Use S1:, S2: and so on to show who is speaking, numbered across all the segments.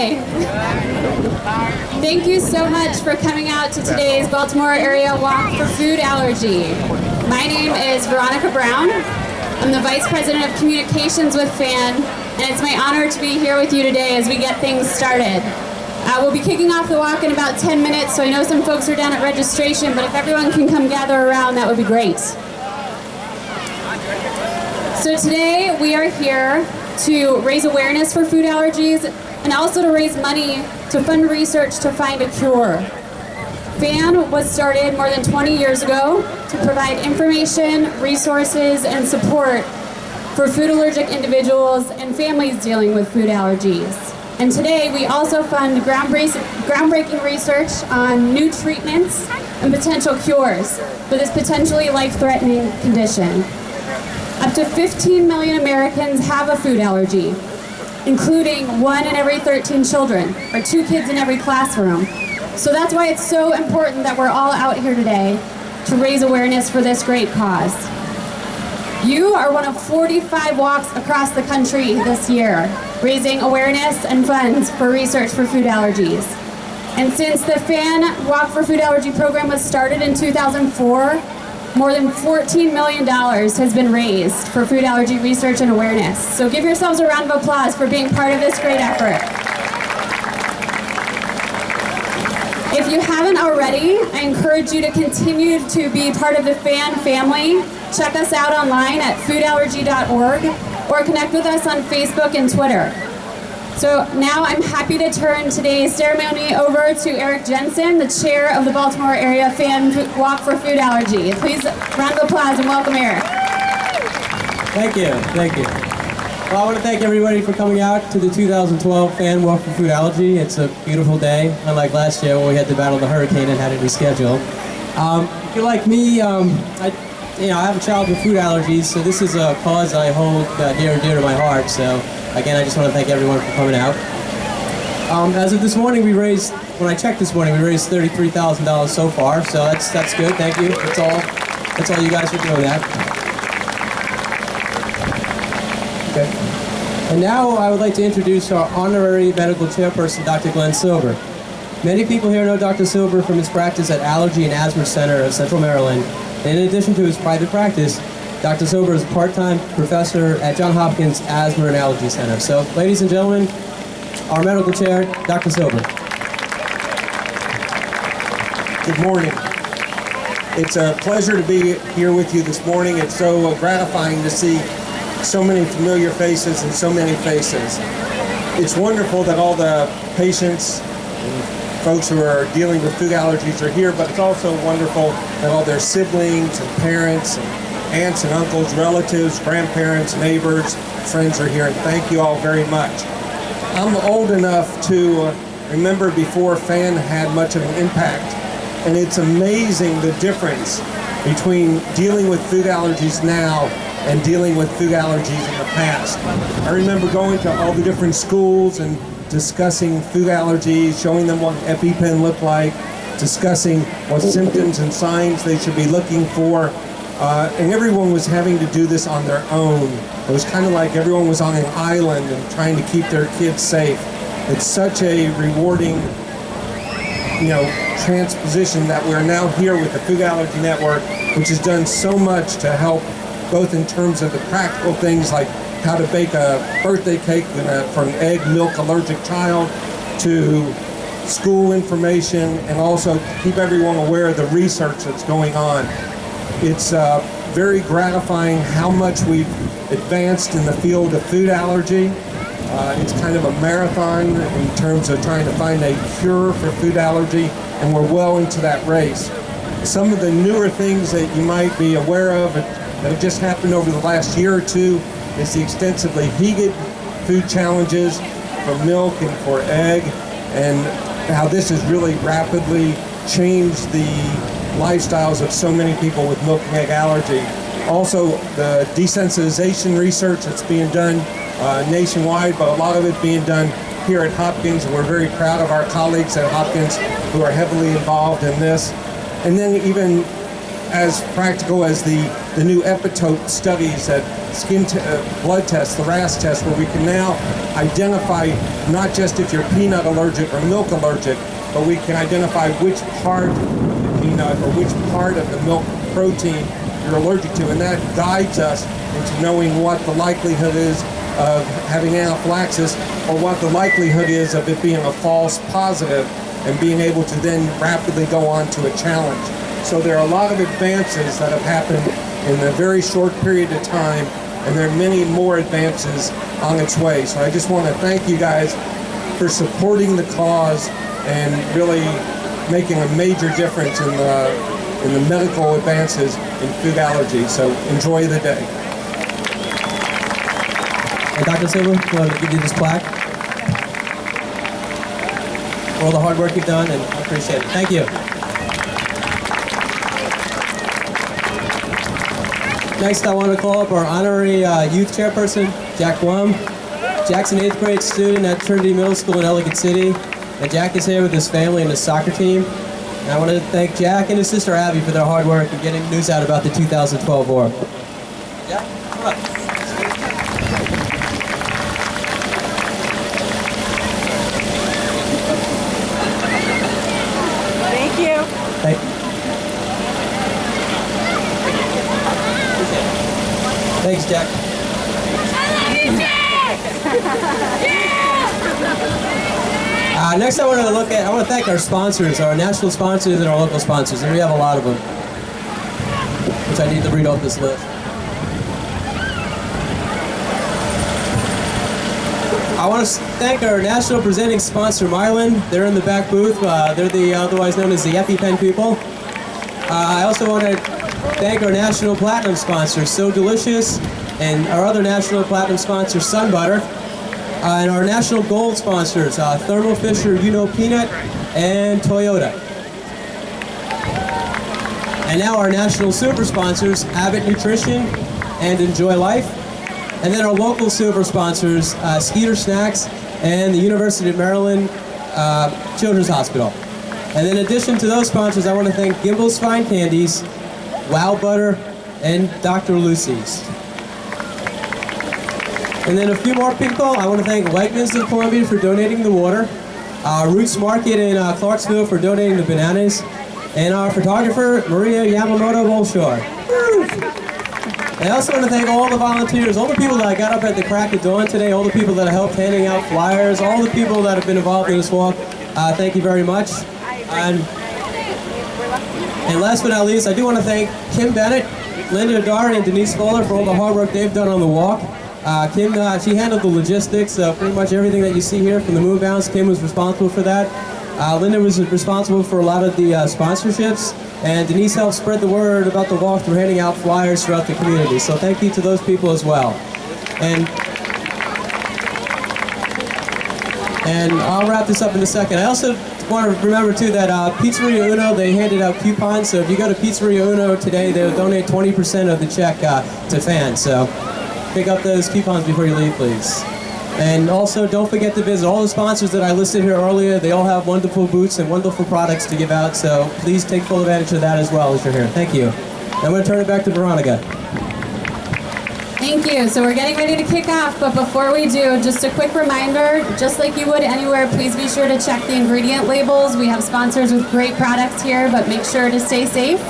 S1: today? Thank you so much for coming out to today's Baltimore area walk for food allergy. My name is Veronica Brown. I'm the Vice President of Communications with FAAN, and it's my honor to be here with you today as we get things started. We'll be kicking off the walk in about 10 minutes, so I know some folks are down at registration, but if everyone can come gather around, that would be great. So today we are here to raise awareness for food allergies and also to raise money to fund research to find a cure. FAAN was started more than 20 years ago to provide information, resources, and support for food allergic individuals and families dealing with food allergies. And today we also fund groundbreaking research on new treatments and potential cures for this potentially life-threatening condition. Up to 15 million Americans have a food allergy, including 1 in every 13 children, or 2 kids in every classroom. So that's why it's so important that we're all out here today to raise awareness for this great cause. You are one of 45 walks across the country this year, raising awareness and funds for research for food allergies. And since the FAAN Walk for Food Allergy program was started in 2004, more than $14 million has been raised for food allergy research and awareness. So give yourselves a round of applause for being part of this great effort. If you haven't already, I encourage you to continue to be part of the FAAN family. Check us out online at foodallergy.org or connect with us on Facebook and Twitter. So now I'm happy to turn today's ceremony over to Eric Jensen, the chair of the Baltimore area FAAN Walk for Food Allergy. Please, round of applause and welcome Eric.
S2: Thank you. Well, I want to thank everybody for coming out to the 2012 FAAN Walk for Food Allergy. It's a beautiful day, unlike last year when we had to battle the hurricane and had it rescheduled. If you're like me, I have a child with food allergies, so this is a cause I hold near and dear to my heart. So again, I just want to thank everyone for coming out. As of this morning, when I checked this morning, we raised $33,000 so far, so that's good. Thank you. That's all you guys for doing that. Okay. And now I would like to introduce our honorary medical chairperson, Dr. Glenn Silver. Many people here know Dr. Silver from his practice at Allergy and Asthma Center of Central Maryland. And in addition to his private practice, Dr. Silver is a part-time professor at Johns Hopkins Asthma and Allergy Center. So, ladies and gentlemen, our medical chair, Dr. Silver.
S3: Good morning. It's a pleasure to be here with you this morning. It's so gratifying to see so many familiar faces and so many faces. It's wonderful that all the patients and folks who are dealing with food allergies are here, but it's also wonderful that all their siblings and parents and aunts and uncles, relatives, grandparents, neighbors, friends are here, and thank you all very much. I'm old enough to remember before FAAN had much of an impact, and it's amazing the difference between dealing with food allergies now and dealing with food allergies in the past. I remember going to all the different schools and discussing food allergies, showing them what EpiPen looked like, discussing what symptoms and signs they should be looking for, and everyone was having to do this on their own. It was kind of like everyone was on an island and trying to keep their kids safe. It's such a rewarding, transposition that we're now here with the Food Allergy Network, which has done so much to help both in terms of the practical things like how to bake a birthday cake for an egg milk allergic child, to school information, and also keep everyone aware of the research that's going on. It's very gratifying how much we've advanced in the field of food allergy. It's kind of a marathon in terms of trying to find a cure for food allergy, and we're well into that race. Some of the newer things that you might be aware of that have just happened over the last year or two is the extensively heated food challenges for milk and for egg, and how this has really rapidly changed the lifestyles of so many people with milk and egg allergy. Also, the desensitization research that's being done nationwide, but a lot of it being done here at Hopkins, and we're very proud of our colleagues at Hopkins who are heavily involved in this. And then even as practical as the new epitope studies that blood tests, the RAS test, where we can now identify not just if you're peanut allergic or milk allergic, but we can identify which part of the peanut or which part of the milk protein you're allergic to, and that guides us into knowing what the likelihood is of having anaphylaxis or what the likelihood is of it being a false positive and being able to then rapidly go on to a challenge. So there are a lot of advances that have happened in a very short period of time, and there are many more advances on its way. So I just want to thank you guys for supporting the cause and really making a major difference in the medical advances in food allergy. So enjoy the day.
S2: And Dr. Silva, I want to give you this plaque for all the hard work you've done, and I appreciate it. Thank you. Next, I want to call up our honorary youth chairperson, Jack Blum. Jack's an 8th grade student at Trinity Middle School in Ellicott City, and Jack is here with his family and his soccer team. And I want to thank Jack and his sister Abby for their hard work in getting news out about the 2012 war. Jack, come on.
S4: Thank you.
S2: Thank you. Thanks, Jack.
S4: I love you, Jack! Yeah!
S2: Next, I want to thank our sponsors, our national sponsors and our local sponsors, and we have a lot of them, which I need to read off this list. I want to thank our national presenting sponsor, Mylan. They're in the back booth. They're the otherwise known as the EpiPen people. I also want to thank our national platinum sponsors, So Delicious, and our other national platinum sponsor, Sun Butter, and our national gold sponsors, Thermo Fisher, Peanut, and Toyota. And now our national super sponsors, Abbott Nutrition and Enjoy Life. And then our local super sponsors, Skeeter Snacks and the University of Maryland Children's Hospital. And in addition to those sponsors, I want to thank Gimbel's Fine Candies, Wow Butter, and Dr. Lucy's. And then a few more people. I want to thank Wegmans of Columbia for donating the water, Roots Market in Clarksville for donating the bananas, and our photographer, Maria Yamamoto Bolshoi. And I also want to thank all the volunteers, all the people that I got up at the crack of dawn today, all the people that helped handing out flyers, all the people that have been involved in this walk. Thank you very much. And last but not least, I do want to thank Kim Bennett, Linda Dar, and Denise Fuller for all the hard work they've done on the walk. Kim, she handled the logistics, pretty much everything that you see here from the moon bounce. Kim was responsible for that. Linda was responsible for a lot of the sponsorships, and Denise helped spread the word about the walk through handing out flyers throughout the community. So thank you to those people as well. And I'll wrap this up in a second. I also want to remember too that Pizzeria Uno, they handed out coupons. So if you go to Pizzeria Uno today, they'll donate 20% of the check to FAAN. So pick up those coupons before you leave, please. And also, don't forget to visit all the sponsors that I listed here earlier. They all have wonderful booths and wonderful products to give out, so please take full advantage of that as well as you're here. Thank you. I'm going to turn it back to Veronica.
S1: Thank you. So we're getting ready to kick off, but before we do, just a quick reminder, just like you would anywhere, please be sure to check the ingredient labels. We have sponsors with great products here, but make sure to stay safe.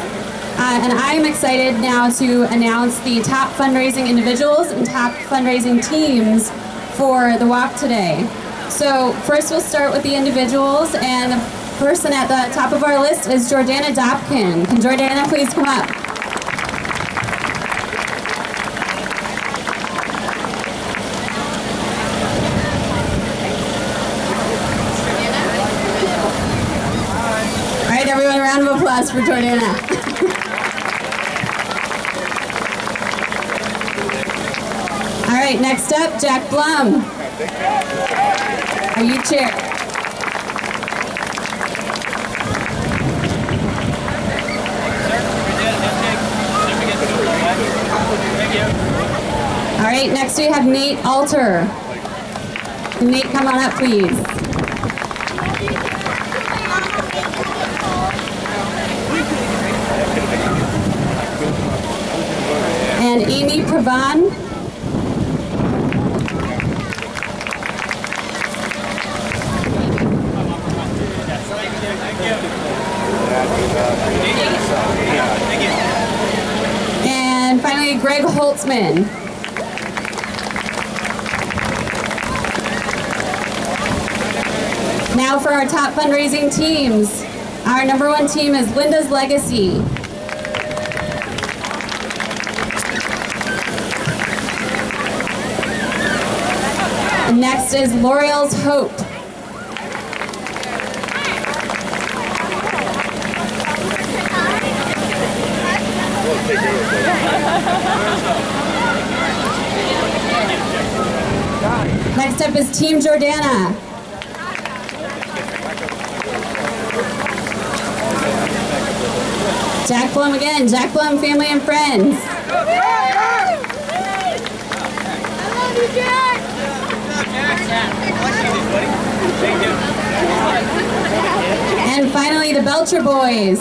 S1: And I'm excited now to announce the top fundraising individuals and top fundraising teams for the walk today. So first we'll start with the individuals, and the person at the top of our list is Jordana Dopkin. Can Jordana please come up? All right, everyone, a round of applause for Jordana. All right, next up, Jack Blum. Are you chair? All right, next we have Nate Alter. Nate, come on up, please. and Amy Pravan. And finally, Greg Holtzman. Now for our top fundraising teams. Our number one team is Linda's Legacy. And next is L'Oreal's Hope. Next up is Team Jordana. Jack Blum again, Jack Blum Family and Friends.
S4: I love you, Jack.
S1: And finally, the Belcher Boys.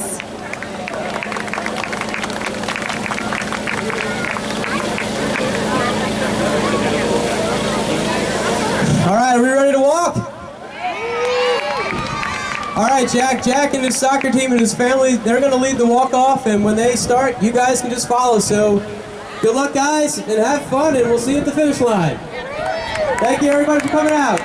S2: All right, are we ready to walk? All right, Jack and his soccer team and his family, they're going to lead the walk-off, and when they start, you guys can just follow. So good luck, guys, and have fun, and we'll see you at the finish line. Thank you, everybody, for coming out.